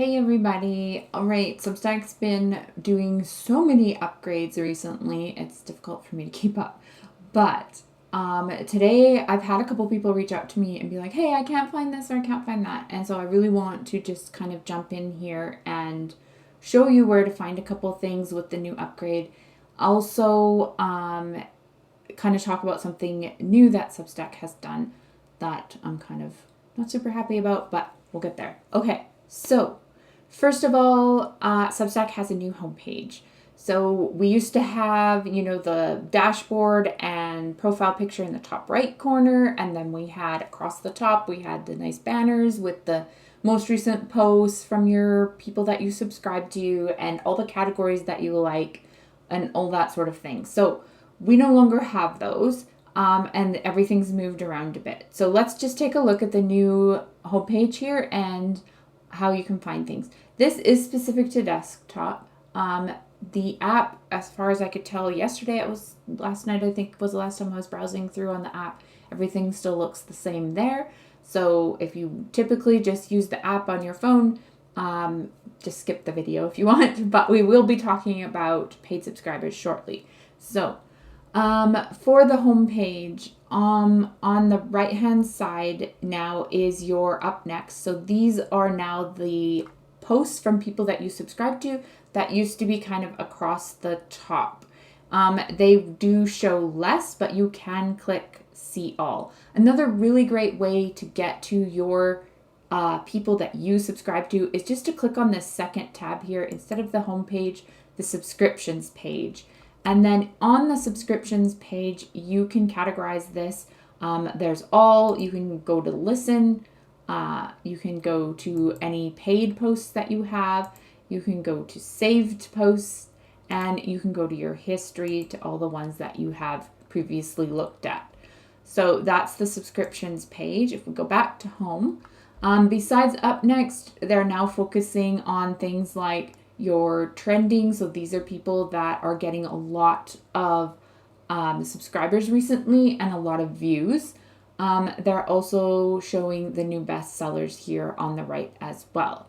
Hey everybody. All right, Substack's been doing so many upgrades recently. It's difficult for me to keep up. But today I've had a couple people reach out to me and be like, hey, I can't find this or I can't find that. And so I really want to just kind of jump in here and show you where to find a couple things with the new upgrade. Also, kind of talk about something new that Substack has done that I'm kind of not super happy about, but we'll get there. Okay, so first of all, Substack has a new homepage. So we used to have, the dashboard and profile picture in the top right corner, and then we had across the top, we had the nice banners with the most recent posts from your people that you subscribe to and all the categories that you like and all that sort of thing. So we no longer have those, and everything's moved around a bit. So let's just take a look at the new homepage here and how you can find things. This is specific to desktop. The app, as far as I could tell yesterday, last night I think was the last time I was browsing through on the app, everything still looks the same there. So if you typically just use the app on your phone, just skip the video if you want, but we will be talking about paid subscribers shortly. So for the homepage, on the right hand side now is your up next. So these are now the posts from people that you subscribe to that used to be kind of across the top. They do show less, but you can click see all. Another really great way to get to your people that you subscribe to is just to click on this second tab here instead of the homepage, the subscriptions page. And then on the subscriptions page, you can categorize this. There's all, you can go to listen, you can go to any paid posts that you have, you can go to saved posts, and you can go to your history to all the ones that you have previously looked at. So that's the subscriptions page. If we go back to home, besides up next, they're now focusing on things like your trending. So these are people that are getting a lot of subscribers recently and a lot of views. They're also showing the new bestsellers here on the right as well.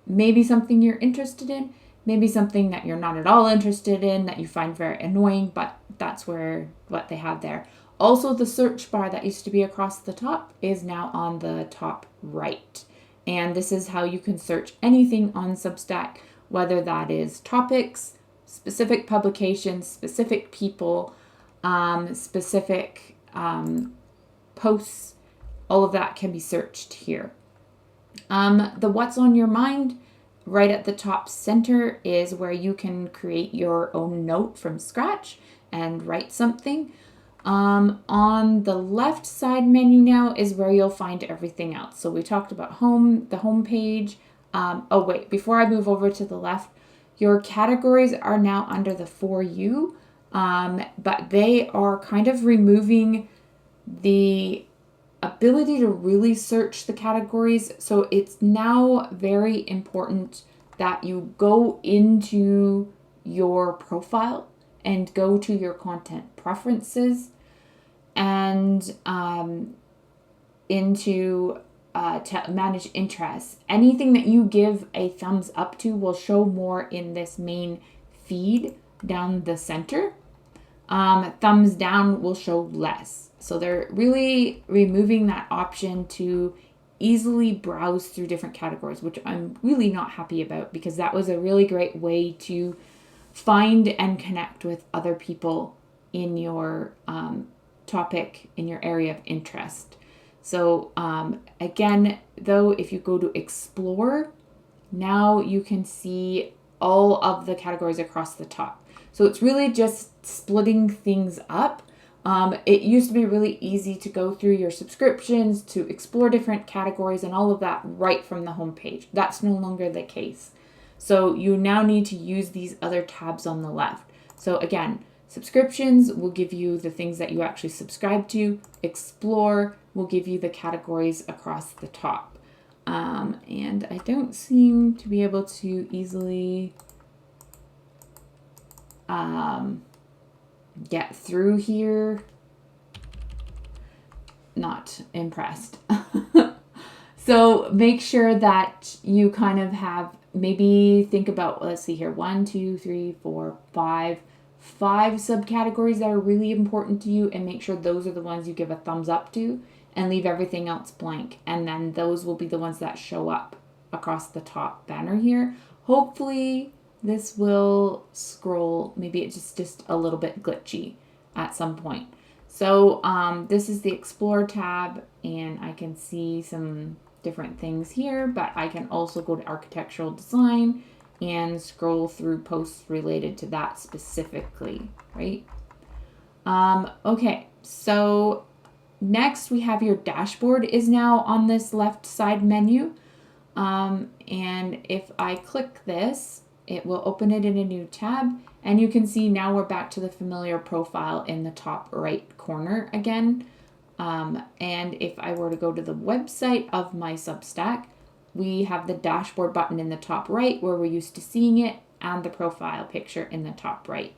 Maybe something you're interested in, maybe something that you're not at all interested in that you find very annoying, but that's what they have there. Also, the search bar that used to be across the top is now on the top right. And this is how you can search anything on Substack, whether that is topics, specific publications, specific people, specific posts. All of that can be searched here. The what's on your mind right at the top center is where you can create your own note from scratch and write something. On the left side menu now is where you'll find everything else. So we talked about the home page. Before I move over to the left, your categories are now under the For You, but they are kind of removing the ability to really search the categories. So it's now very important that you go into your profile and go to your content preferences and into to manage interests. Anything that you give a thumbs up to will show more in this main feed down the center. Thumbs down will show less. So they're really removing that option to easily browse through different categories, which I'm really not happy about because that was a really great way to find and connect with other people in your topic, in your area of interest. So again, though, if you go to explore, now you can see all of the categories across the top. So it's really just splitting things up. It used to be really easy to go through your subscriptions, to explore different categories and all of that right from the homepage. That's no longer the case. So you now need to use these other tabs on the left. So again, subscriptions will give you the things that you actually subscribe to. Explore will give you the categories across the top. And I don't seem to be able to easily get through here. Not impressed. So make sure that you kind of have, maybe think about, let's see here, 1, 2, 3, 4, 5 subcategories that are really important to you, and make sure those are the ones you give a thumbs up to and leave everything else blank. And then those will be the ones that show up across the top banner here. Hopefully this will scroll. Maybe it's just a little bit glitchy at some point. So this is the Explore tab, and I can see some different things here, but I can also go to architectural design and scroll through posts related to that specifically, right? Okay, so next we have your dashboard is now on this left side menu. And if I click this, it will open it in a new tab, and you can see now we're back to the familiar profile in the top right corner again. And if I were to go to the website of my Substack, we have the dashboard button in the top right where we're used to seeing it, and the profile picture in the top right.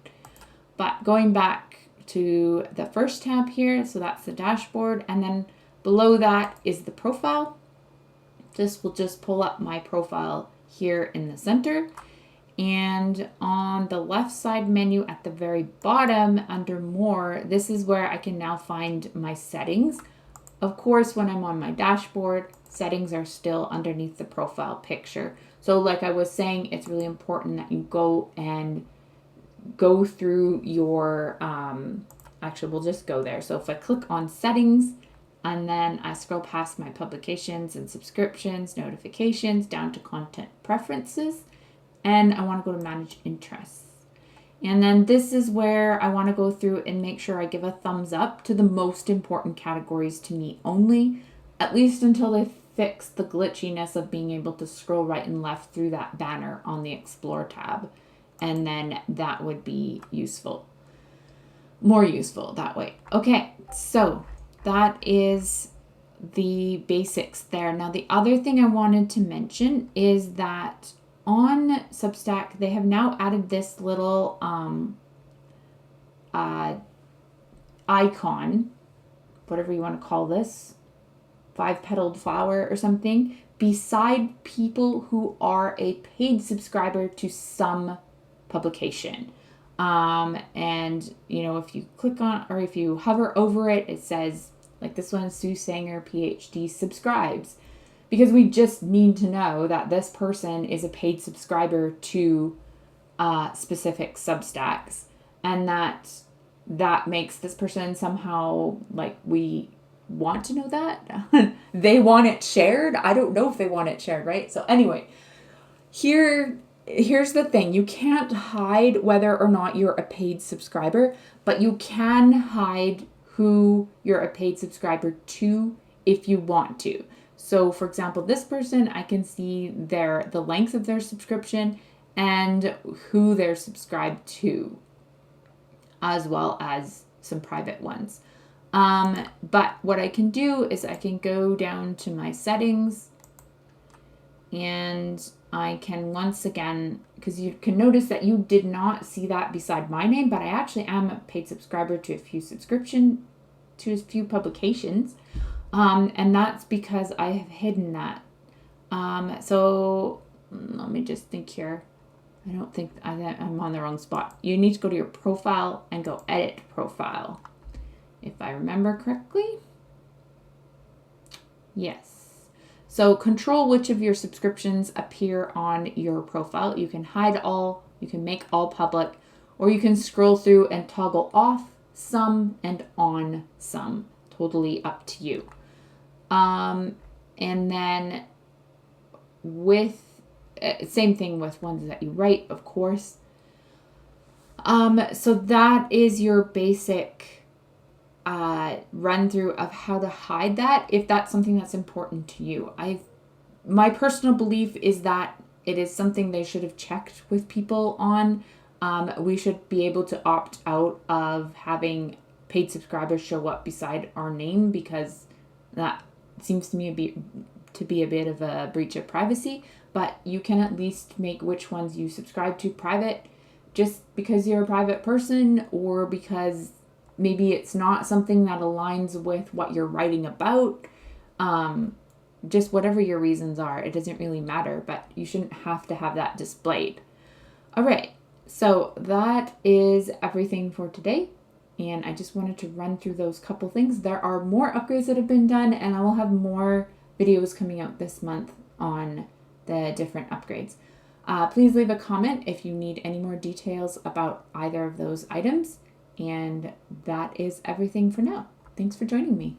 But going back to the first tab here, so that's the dashboard, and then below that is the profile. This will just pull up my profile here in the center. And on the left side menu at the very bottom under more, this is where I can now find my settings. Of course, when I'm on my dashboard, settings are still underneath the profile picture. So like I was saying, it's really important that you go through your, actually we'll just go there. So if I click on settings, and then I scroll past my publications and subscriptions, notifications, down to content preferences, and I want to go to manage interests. And then this is where I want to go through and make sure I give a thumbs up to the most important categories to me only, at least until they fix the glitchiness of being able to scroll right and left through that banner on the Explore tab. And then that would be useful, more useful that way. Okay, so that is the basics there. Now, the other thing I wanted to mention is that on Substack, they have now added this little icon, whatever you want to call this, 5-petaled flower or something, beside people who are a paid subscriber to some publication. And, you know, if you click on, or if you hover over it, it says, like this one, Sue Sanger, PhD, subscribes. Because we just need to know that this person is a paid subscriber to specific Substacks. And that makes this person somehow, like, we want to know that. They want it shared. I don't know if they want it shared, right? So anyway, here's the thing. You can't hide whether or not you're a paid subscriber, but you can hide who you're a paid subscriber to if you want to. So for example, this person, I can see the length of their subscription and who they're subscribed to, as well as some private ones. But what I can do is I can go down to my settings, and I can once again, because you can notice that you did not see that beside my name, but I actually am a paid subscriber to a few publications. And that's because I have hidden that. So let me just think here. I don't think I'm on the wrong spot. You need to go to your profile and go edit profile, if I remember correctly. Yes. So control which of your subscriptions appear on your profile. You can hide all, you can make all public, or you can scroll through and toggle off some and on some. Totally up to you. And then with same thing with ones that you write, of course. So that is your basic run through of how to hide that if that's something that's important to you. My personal belief is that it is something they should have checked with people on. We should be able to opt out of having paid subscribers show up beside our name, because that seems to me to be a bit of a breach of privacy. But you can at least make which ones you subscribe to private, just because you're a private person, or because maybe it's not something that aligns with what you're writing about. just whatever your reasons are. It doesn't really matter, but you shouldn't have to have that displayed. All right, so that is everything for today. And I just wanted to run through those couple things. There are more upgrades that have been done, and I will have more videos coming out this month on the different upgrades. Please leave a comment if you need any more details about either of those items. And that is everything for now. Thanks for joining me.